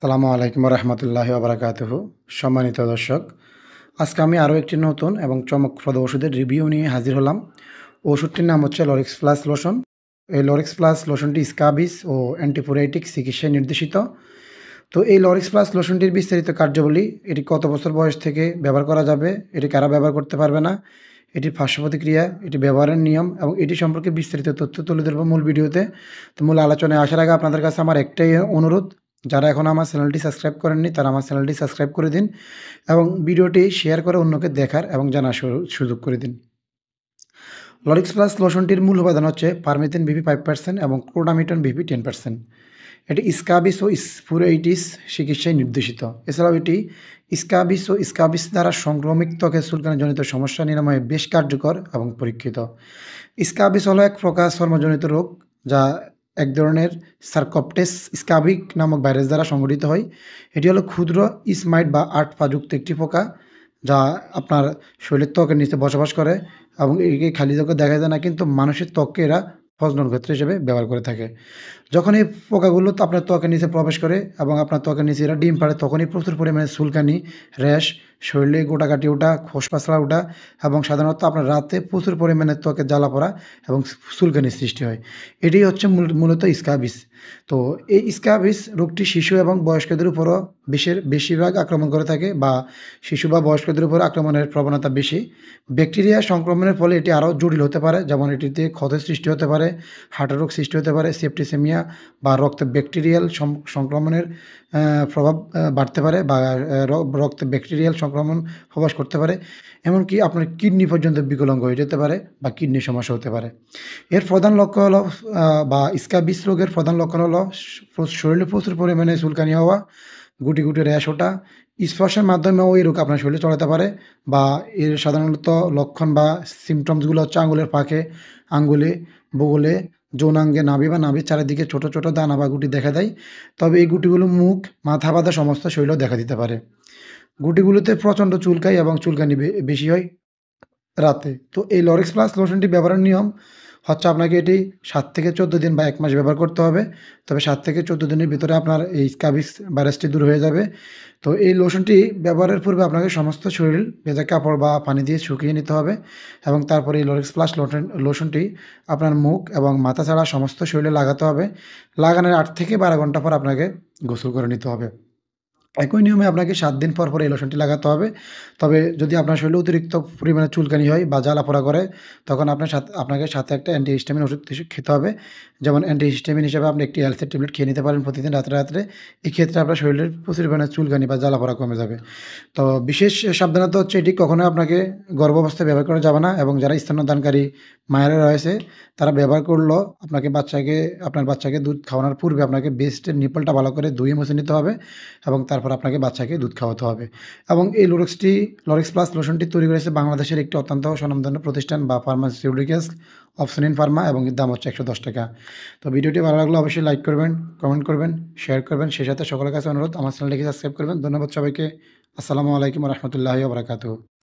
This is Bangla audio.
আসসালামু আলাইকুম রহমতুল্লাহি ওবরাকাতুহু। সম্মানিত দর্শক, আজকে আমি আরও একটি নতুন এবং চমকপ্রদ ওষুধের রিভিউ নিয়ে হাজির হলাম। ওষুধটির নাম হচ্ছে লরিক্স প্লাস লোশন। এই লরিক্স প্লাস লোশনটি স্কাবিস ও অ্যান্টিপোরাইটিক চিকিৎসায় নির্দেশিত। তো এই লরিক্স প্লাস লোশনটির বিস্তারিত কার্যাবলী, এটি কত বছর বয়স থেকে ব্যবহার করা যাবে, এটি কারা ব্যবহার করতে পারবে না, এটির পার্শ্ব প্রতিক্রিয়া, এটি ব্যবহারের নিয়ম এবং এটি সম্পর্কে বিস্তারিত তথ্য তুলে ধরবো মূল ভিডিওতে। তো মূল আলোচনায় আসার আগে আপনাদের কাছে আমার একটাই অনুরোধ, যারা এখনও আমার চ্যানেলটি সাবস্ক্রাইব করেননি তারা আমার চ্যানেলটি সাবস্ক্রাইব করে দিন এবং ভিডিওটি শেয়ার করে অন্যকে দেখার এবং জানার সুযোগ করে দিন। লরিক্স প্লাস লোশনটির মূল উপাদান হচ্ছে পারমেথিন ভিপি 5% এবং ক্লোডামিটন ভিপি 10%। এটি স্কাবিস ও স্পুরাইটিস চিকিৎসায় নির্দেশিত। এছাড়াও এটি স্কাবিস ও স্কাবিস দ্বারা সংক্রমিত ত্বকের চুলকানিজনিত সমস্যা নিরাময়ে বেশ কার্যকর এবং পরীক্ষিত। স্কাবিস হলো এক প্রকার চর্মজনিত রোগ, যা এক ধরনের সার্কপ্টেস স্কাবিক নামক ভাইরাস দ্বারা সংঘটিত হয়। এটি হলো ক্ষুদ্র ইসমাইট বা আটপাযুক্ত একটি পোকা, যা আপনার শরীরের ত্বকের নিচে বসবাস করে এবং একে খালি চোখে দেখা যায় না, কিন্তু মানুষের ত্বককে এরা প্রজনন ক্ষেত্র হিসেবে ব্যবহার করে থাকে। যখন এই পোকাগুলো আপনার ত্বকের নিচে প্রবেশ করে এবং আপনার ত্বকের নিচে এরা ডিম পাড়ে, তখনই প্রচুর পরিমাণে চুলকানি, র্যাশ, শরীরে গোটাকাটি ওঠা, খোসপাসলা ওঠা এবং সাধারণত আপনার রাতে প্রচুর পরিমাণে ত্বকে জ্বালা পড়া এবং চুলকানির সৃষ্টি হয়। এটাই হচ্ছে মূলত স্কাবিস। তো এই স্কাবিস রোগটি শিশু এবং বয়স্কদের উপরও বেশিরভাগ আক্রমণ করে থাকে, বা শিশু বা বয়স্কদের উপর আক্রমণের প্রবণতা বেশি। ব্যাকটেরিয়া সংক্রমণের ফলে এটি আরও জটিল হতে পারে, যেমন এটিতে ক্ষতের সৃষ্টি হতে পারে, হার্টের রোগ সৃষ্টি হতে পারে, সেপ্টিসেমিয়া বা রক্তে ব্যাকটেরিয়াল সংক্রমণের প্রভাব বাড়তে পারে, বা রক্তে ব্যাকটেরিয়াল সংক্রমণ প্রবেশ করতে পারে। এমনকি আপনার কিডনি পর্যন্ত বিকলাঙ্গ হয়ে যেতে পারে বা কিডনির সমস্যা হতে পারে। এর প্রধান লক্ষ্য হলো বা স্ক্যাবিস রোগের প্রধান লক্ষণ হলো শরীরে প্রচুর পরিমাণে চুলকানি হওয়া, গুটি, গুটি র্যাশ ওঠা, স্পর্শের মাধ্যমেও এই রোগ আপনার শরীরে ছড়াতে পারে, বা এর সাধারণত লক্ষণ বা সিম্পটমসগুলো হচ্ছে আঙুলের ফাঁকে, আঙ্গুলে, বগলে, যৌনাঙ্গে, নাভি বা নাভির চারিদিকে ছোট, ছোট দানা বা গুটি দেখা দেয়। তবে এই গুটিগুলো মুখ, মাথা বাদে সমস্ত শরীরেও দেখা দিতে পারে। গুটিগুলোতে প্রচণ্ড চুলকায় এবং চুলকানি বেশি হয় রাতে। তো এই লরিক্স প্লাস লোশনটি ব্যবহারের নিয়ম হচ্ছে, আপনাকে এটি ৭ থেকে ১৪ দিন বা ১ মাস ব্যবহার করতে হবে। তবে ৭ থেকে ১৪ দিনের ভিতরে আপনার এই স্ক্যাবিস ভাইরাসটি দূর হয়ে যাবে। তো এই লোশনটি ব্যবহারের পূর্বে আপনাকে সমস্ত শরীর ভেজা কাপড় বা পানি দিয়ে শুকিয়ে নিতে হবে এবং তারপরে এই লরিক্স প্লাস লোশনটি আপনার মুখ এবং মাথা ছাড়া সমস্ত শরীরে লাগাতে হবে। লাগানোর ৮ থেকে ১২ ঘন্টা পর আপনাকে গোসল করে নিতে হবে। একই নিয়মে আপনাকে ৭ দিন পর, পর এই লোশনটি লাগাতে হবে। তবে যদি আপনার শরীরে অতিরিক্ত পরিমাণে চুলকানি হয় বা জ্বালাপোড়া করে, তখন আপনাকে সাথে একটা অ্যান্টিহিস্টামিন ওষুধ খেতে হবে। যেমন অ্যান্টিহিস্টামিন হিসেবে আপনি একটি অ্যালসের ট্যাবলেট খেয়ে নিতে পারেন প্রতিদিন রাত্রে, রাত্রে। এক্ষেত্রে আপনার শরীরের প্রচুর পরিমাণে চুলকানি বা জ্বালাপোড়া কমে যাবে। তো বিশেষ সাবধানতা হচ্ছে, এটি কখনোই আপনাকে গর্ভাবস্থায় ব্যবহার করা যাবে না, এবং যারা স্তন্যদানকারী মায়েরা রয়েছে তারা ব্যবহার করলেও আপনার বাচ্চাকে দুধ খাওয়ানোর পূর্বে আপনাকে ব্রেস্টের নিপলটা ভালো করে ধুয়ে মুছে নিতে হবে এবং তারপর আপনাকে বাচ্চাকে দুধ খাওয়াতে হবে। এবং এই লরিক্স প্লাস লোশনটি তৈরি করেছে বাংলাদেশের একটি অত্যন্ত স্বনামধন্য প্রতিষ্ঠান বা ফার্মাসিউটিক্যালস, অপসনিন ফার্মা, এবং এর দাম হচ্ছে ৳১১০। তো ভিডিওটি ভালো লাগলে অবশ্যই লাইক করবেন, কমেন্ট করবেন, শেয়ার করবেন। সেই সাথে সকলের কাছে অনুরোধ, আমার চ্যানেলটিকে সাবস্ক্রাইব করবেন। ধন্যবাদ সবাইকে। আসসালামু আলাইকুম ওয়া রাহমাতুল্লাহি ওয়া বারাকাতুহু।